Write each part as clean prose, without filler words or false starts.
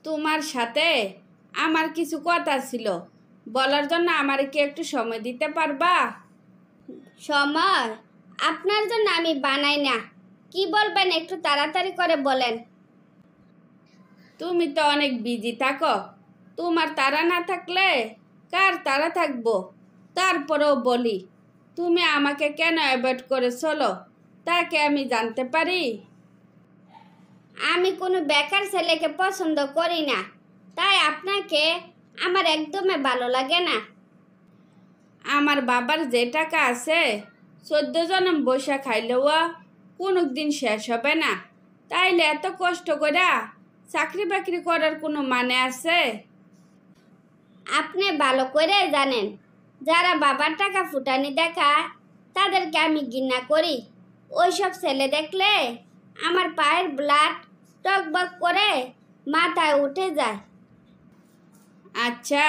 তোমার সাথে আমার কিছু কথা ছিল, বলার জন্য আমার কি একটু সময় দিতে পারবা? সময় আপনার জন্য আমি বানাই না। কি বলবেন একটু তাড়াতাড়ি করে বলেন। তুমি তো অনেক বিজি থাকো, তোমার তাড়া না থাকলে কার তাড়া থাকবো? তারপরেও বলি, তুমি আমাকে কেন অ্যাভয়েড করে চলো তাকে আমি জানতে পারি? আমি কোনো বেকার ছেলেকে পছন্দ করি না, তাই আপনাকে আমার একদমই ভালো লাগে না। আমার বাবার যে টাকা আছে 14 জনম বসে খাইলেও কোনো দিন শেষ হবে না, তাইলে এত কষ্ট করে চাকরি বাকরি করার কোনো মানে আছে? আপনি ভালো করে জানেন, যারা বাবার টাকা ফুটানি দেখায় তাদেরকে আমি ঘৃণা করি। ওইসব ছেলে দেখলে আমার পায়ের ব্লাড টকবক করে মাথায় উঠে যায়। আচ্ছা,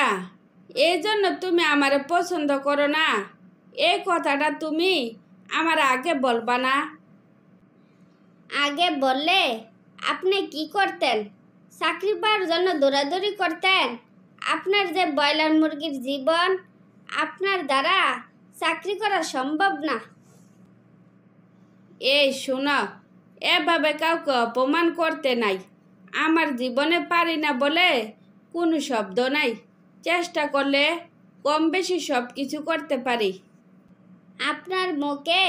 এই জন্য তুমি আমারে পছন্দ করো না? এই কথাটা তুমি আমার আগে বলবা না? আগে বললে আপনি কি করতেন? চাকরি পাওয়ার জন্য দৌড়াদৌড়ি করতেন। আপনার যে ব্রয়লার মুরগির জীবন, আপনার দ্বারা চাকরি করা সম্ভব না। এই শোনো, এভাবে কাউকে অপমান করতে নাই। আমার জীবনে পারি না বলে কোনো শব্দ নাই, চেষ্টা করলে কম বেশি সব কিছু করতে পারি। আপনার মুখে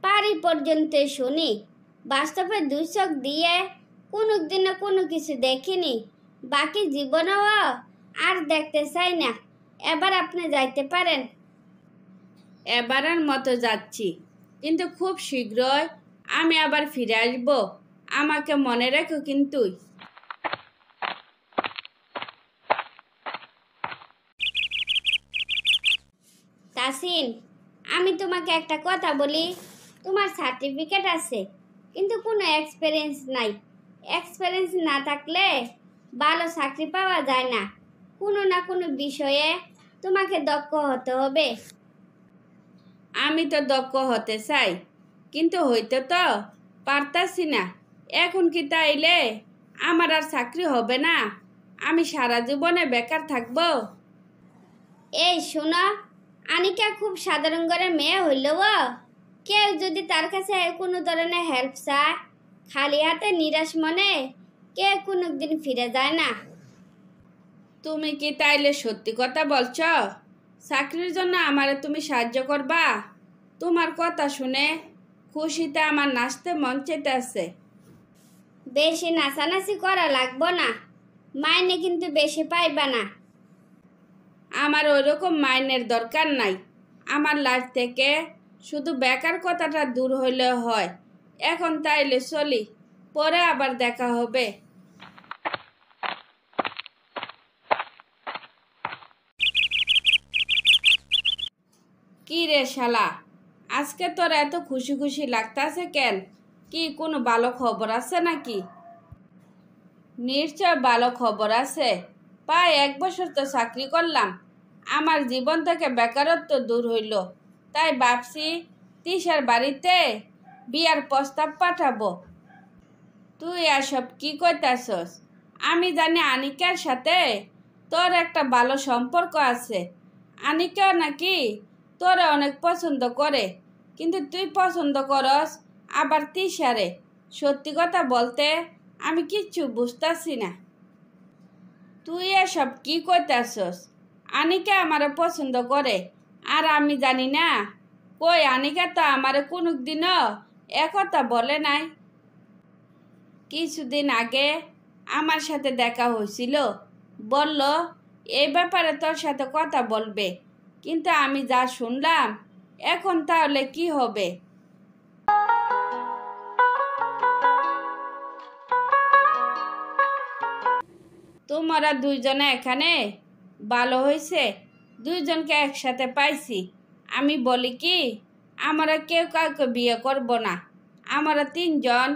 পারি পর্যন্ত শুনি, বাস্তবে দুই চোখ দিয়ে কোনো দিনও কোনো কিছু দেখিনি, বাকি জীবনেও আর দেখতে চাই না। এবার আপনি যাইতে পারেন। এবারের মতো যাচ্ছি, কিন্তু খুব শীঘ্রই আমি আবার ফিরে আসব, আমাকে মনে রেখো কিন্তু। তাসিন, আমি তোমাকে একটা কথা বলি। তোমার সার্টিফিকেট আছে, কিন্তু কোনো এক্সপিরিয়েন্স নাই। এক্সপিরিয়েন্স না থাকলে ভালো চাকরি পাওয়া যায় না। কোনো না কোনো বিষয়ে তোমাকে দক্ষ হতে হবে। আমি তো দক্ষ হতে চাই, কিন্তু হইতে তো পারতাছি না। এখন কি তাইলে আমার আর চাকরি হবে না? আমি সারা জীবনে বেকার থাকবো? এই শোনো, আনিকা খুব সাধারণ ঘরের মেয়ে হইলেও কেউ যদি তার কাছে কোনো ধরনের হেল্প চায়, খালি হাতে নিরাশ মনে কেউ কোনো দিন ফিরে যায় না। তুমি কি তাইলে সত্যি কথা বলছো? চাকরির জন্য আমারে তুমি সাহায্য করবা? তোমার কথা শুনে খুশিতে আমার নাচতে মন চাইতেছে। বেশি নাচানাচি করা লাগবো না, মাইনে কিন্তু বেশি পাইবা না। আমার ওইরকম মাইনের দরকার নাই। আমার লাইফ থেকে শুধু বেকার কথাটা দূর হইলে হয়। এখন তাইলে চলি, পরে আবার দেখা হবে। কি রে শালা, আজকে তোর এত খুশি খুশি লাগতাছে কেন? কি কোনো ভালো খবর আছে নাকি? নিশ্চয় ভালো খবর আছে। প্রায় 1 বছর তো চাকরি করলাম, আমার জীবন থেকে বেকারত্ব দূর হইল। তাই ভাবছি তিশার বাড়িতে বিয়ার প্রস্তাব পাঠাবো। তুই এসব কি কইতাছস? আমি জানি আনিকার সাথে তোর একটা ভালো সম্পর্ক আছে। আনিকা নাকি তোরে অনেক পছন্দ করে, কিন্তু তুই পছন্দ করস আবার তিশারে। সত্যি কথা বলতে আমি কিচ্ছু বুঝতাছি না। তুই এসব কি কইতাছস? আনিকা আমারে পছন্দ করে আর আমি জানি না? কই, আনিকা তো আমারে কোনোদিনও একথা বলে নাই। কিছুদিন আগে আমার সাথে দেখা হয়েছিল, বলল এই ব্যাপারে তোর সাথে কথা বলবে, কিন্তু আমি যা শুনলাম এখন তাহলে কি হবে? তোমরা দুইজনে এখানে ভালো হয়েছে, দুইজনকে একসাথে পাইছি। আমি বলি কি, আমরা কেউ কাউকে বিয়ে করব না। আমরা 3জন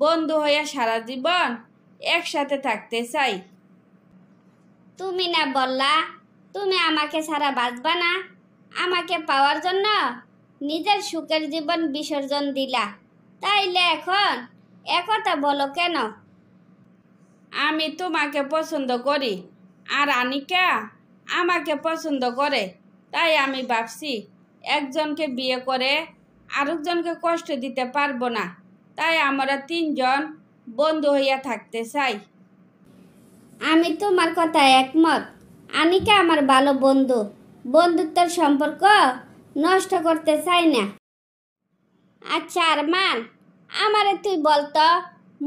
বন্ধু হইয়া সারা জীবন একসাথে থাকতে চাই। তুমি না বললা তুমি আমাকে ছাড়া বাঁচবা না? আমাকে পাওয়ার জন্য নিজের সুখের জীবন বিসর্জন দিলা, তাইলে এখন একথা বলো কেন? আমি তোমাকে পছন্দ করি আর আনিকা আমাকে পছন্দ করে, তাই আমি ভাবছি একজনকে বিয়ে করে আরেকজনকে কষ্ট দিতে পারবো না, তাই আমরা তিনজন বন্ধু হইয়া থাকতে চাই। আমি তোমার কথায় একমত। আনিকা আমার ভালো বন্ধু, বন্ধুত্বের সম্পর্ক নষ্ট করতে চাই না। আচ্ছা আরমান, আমারে তুই বলতো,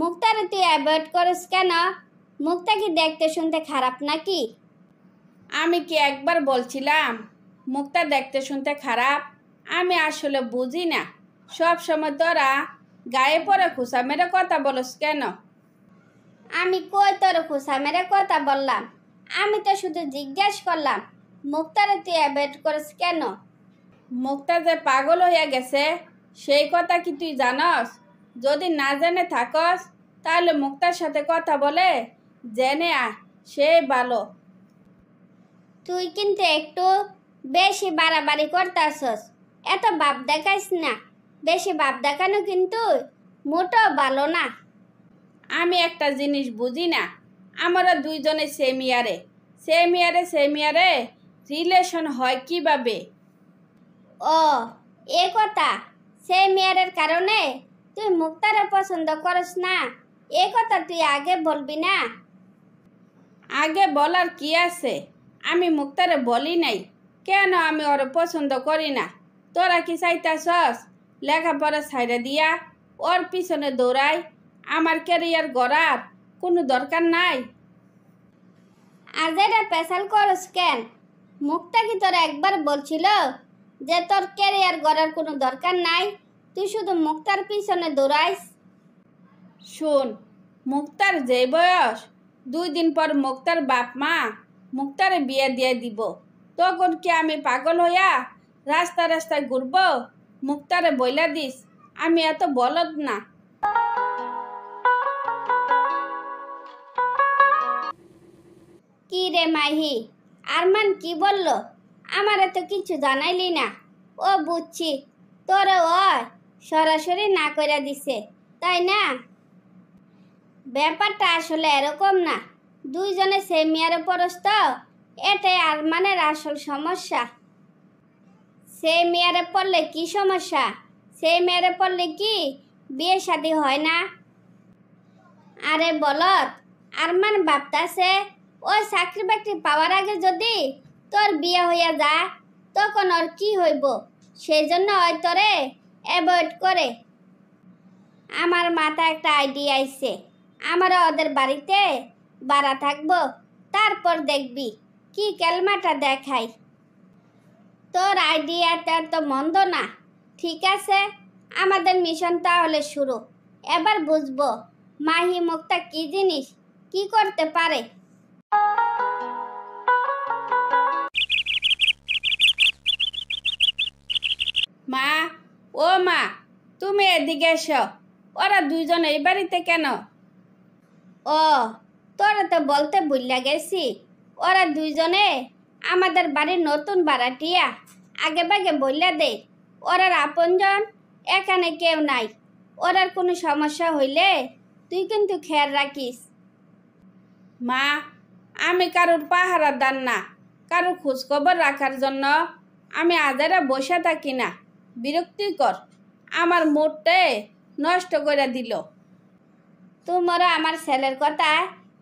মুক্তারে তুই অ্যাভয়েড করিস কেন? মুক্তা কি দেখতে শুনতে খারাপ নাকি? আমি কি একবার বলছিলাম মুখটা দেখতে শুনতে খারাপ? আমি আসলে বুঝি না, সব সময় তোরা গায়ে পড়ে খুশা মেরে কথা বলস কেন? আমি কই তোর খোসা মেরে কথা বললাম? আমি তো শুধু জিজ্ঞেস করলাম মুক্তারে তুই অ্যাভয়েড করিস কেন? মুখটা যে পাগল হইয়া গেছে সেই কথা কি তুই জানস? যদি না জেনে থাকস তাহলে মুক্তার সাথে কথা বলে জেনে সে ভালো। তুই কিন্তু একটু বেশি বাড়াবাড়ি করতাছস। এত ভাব দেখাইস না, বেশি ভাব দেখানো কিন্তু মোটেও ভালো না। আমি একটা জিনিস বুঝি না, আমরা দুইজনে সেম ইয়ারে রিলেশন হয় কিভাবে? ও, এ কথা! সেই মেয়ের কারণে তুই মুক্তারে পছন্দ করিস না, এ কথা তুই আগে বলবি না? আগে বলার কি আছে? আমি মুক্তারে বলি নাই কেন আমি ওরে পছন্দ করি না। তোরা কি চাইতাছস লেখাপড়া ছাইড়া দিয়া ওর পিছনে দৌড়াই? আমার ক্যারিয়ার গড়ার কোনো দরকার নাই। আজ এটা পেশাল করিস কেন? মুক্তা কি তোর একবার বলছিল যে তোর ক্যারিয়ার গড়ার কোনো দরকার নাই, তুই শুধু মুক্তার পিছনে দৌড়াইস? শুন, মুক্তার যে বয়স, 2 দিন পর মুক্তার বাপ মা মুক্তারে বিয়ে দিয়ে দিব। তখন কি আমি পাগল হইয়া রাস্তায় ঘুরবো? মুক্তারে বইলা দিস আমি এত বলদ না। কি রে মাহি, আরমান কি বলল? আমারে তো কিছু জানাইলি না। ও বুঝছি, তোরে ও সরাসরি না কইরা দিছে, তাই না? ব্যাপারটা আসলে এরকম না, দুইজনে সেম ইয়ারে পড়স তো, এটাই আরমানের আসল সমস্যা। সেম ইয়ারে পড়লে কি সমস্যা? সেম ইয়ারে পড়লে কি বিয়ে শাদী হয় না? আরে বলত, আরমান ভাবতাছে ওই চাকরি বাকরি পাওয়ার আগে যদি তোর বিয়ে হইয়া যায় তখন ওর কি হইব, সেই জন্য ওই তোরে অ্যাভয়েড করে। আমার মাথায় একটা আইডিয়া আইছে, আমরা ওদের বাড়িতে বাড়া থাকবো, তারপর দেখবি কি কেলমাটা দেখাই। তোর আইডিয়াটা তো মন্দ না। ঠিক আছে, আমাদের মিশন তাহলে শুরু। এবার বুঝবো মাহি মুক্তা কি জিনিস, কি করতে পারে। মা, ও মা, তুমি এদিকে এসো। ওরা দুইজন এই বাড়িতে কেন? ও, তোরা তো বলতে ভুইলা গেছি, ওরা দুইজনে আমাদের বাড়ির নতুন ভাড়াটিয়া। আগে ভাগে বললা দে, ওরার আপনজন এখানে কেউ নাই। ওরার কোনো সমস্যা হইলে তুই কিন্তু খেয়াল রাখিস। মা, আমি কারোর পাহারাদার না, কারোর খোঁজখবর রাখার জন্য আমি আজারা বসে থাকি না। বিরক্তিকর, আমার মুডটা নষ্ট করে দিল। তোমরা আমার ছেলের কথা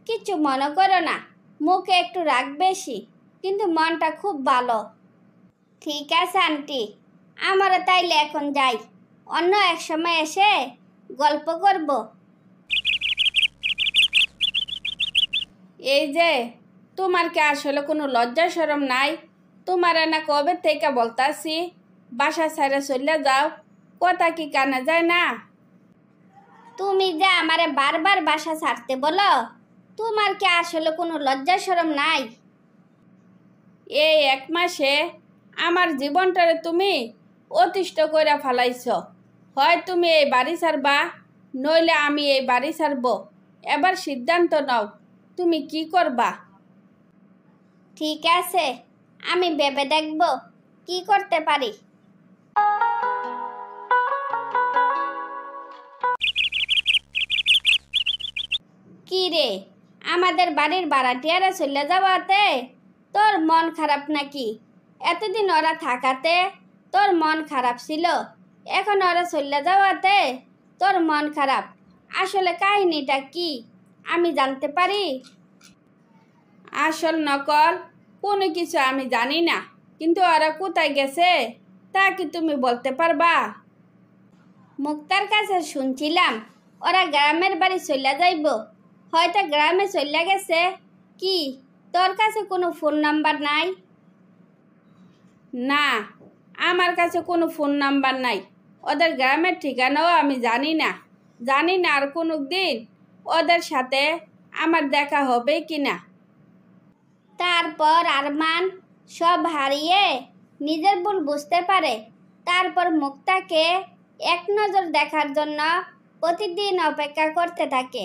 কিছু মনে করো না, মুখে একটু রাগ বেশি, কিন্তু মনটা খুব ভালো। ঠিক আছে আন্টি, আমরা তাইলে এখন যাই, অন্য এক সময় এসে গল্প করব। এই যে, তোমার কি আসলে কোনো লজ্জা শরম নাই? তোমার না কবে থেকে বলতাছি বাসা ছেড়ে চলে যাও, কথা কি কানে যায় না? তুমি যে আমারে বারবার বাসা ছাড়তে বলো, তোমার কি আসলে কোনো লজ্জা শরম নাই? এই 1 মাসে আমার জীবনটারে তুমি অতিষ্ঠ করে ফেলাইছ। হয় তুমি এই বাড়ি ছাড়বা, নইলে আমি এই বাড়ি ছাড়বো। এবার সিদ্ধান্ত নাও, তুমি কি করবা? ঠিক আছে, আমি ভেবে দেখব কি করতে পারি। কি রে, আমাদের বাড়ির ভাড়াটিয়ারা চলে যাওয়াতে তোর মন খারাপ নাকি? এতদিন ওরা থাকাতে তোর মন খারাপ ছিল, এখন ওরা চলে যাওয়াতে তোর মন খারাপ। আসলে কাহিনীটা কি আমি জানতে পারি? আসল নকল কোনো কিছু আমি জানি না, কিন্তু ওরা কোথায় গেছে তা কি তুমি বলতে পারবা? মুক্তার কাছে শুনছিলাম ওরা গ্রামের বাড়ি চলে যাইব, হয়তো গ্রামে চলে গেছে। কি তোর কাছে কোনো ফোন নাম্বার নাই? না, আমার কাছে কোনো ফোন নাম্বার নাই, ওদের গ্রামের ঠিকানাও আমি জানি না। আর কোনো দিন ওদের সাথে আমার দেখা হবে কি না। তারপর আরমান সব হারিয়ে নিজের ভুল বুঝতে পারে। তারপর মুক্তাকে এক নজর দেখার জন্য প্রতিদিন অপেক্ষা করতে থাকে।